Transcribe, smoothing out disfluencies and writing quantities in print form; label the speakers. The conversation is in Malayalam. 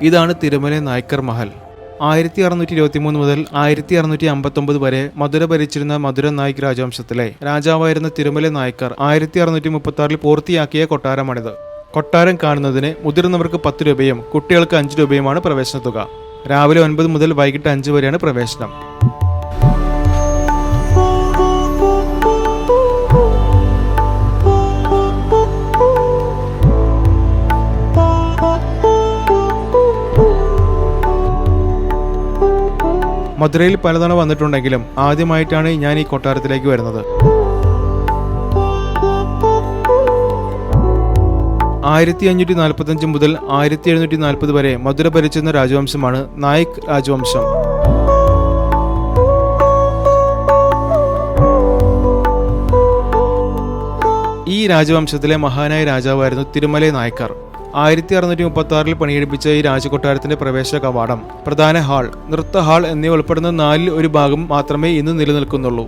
Speaker 1: ഇതാണ് തിരുമല നായ്ക്കർ മഹൽ. 1623 മുതൽ 1659 വരെ മധുര ഭരിച്ചിരുന്ന മധുര നായിക് രാജവംശത്തിലെ രാജാവായിരുന്ന തിരുമല നായ്ക്കർ 1636 പൂർത്തിയാക്കിയ കൊട്ടാരമാണിത്. കൊട്ടാരം കാണുന്നതിന് മുതിർന്നവർക്ക് 10 രൂപയും കുട്ടികൾക്ക് 5 രൂപയുമാണ് പ്രവേശന തുക. രാവിലെ 9 മുതൽ വൈകിട്ട് 5 വരെയാണ് പ്രവേശനം. മധുരയിൽ പലതവണ വന്നിട്ടുണ്ടെങ്കിലും ആദ്യമായിട്ടാണ് ഞാൻ ഈ കൊട്ടാരത്തിലേക്ക് വരുന്നത്. 1545 മുതൽ 1740 വരെ മധുര ഭരിച്ചിരുന്ന രാജവംശമാണ് നായിക് രാജവംശം. ഈ രാജവംശത്തിലെ മഹാനായ രാജാവായിരുന്നു തിരുമല നായ്ക്കർ. 1636 പണിയെടുപ്പിച്ച ഈ രാജകൊട്ടാരത്തിന്റെ പ്രവേശന കവാടം, പ്രധാന ഹാൾ, നൃത്ത ഹാൾ എന്നിവ ഉൾപ്പെടുന്ന 4 ഒരു ഭാഗം മാത്രമേ ഇന്ന് നിലനിൽക്കുന്നുള്ളൂ.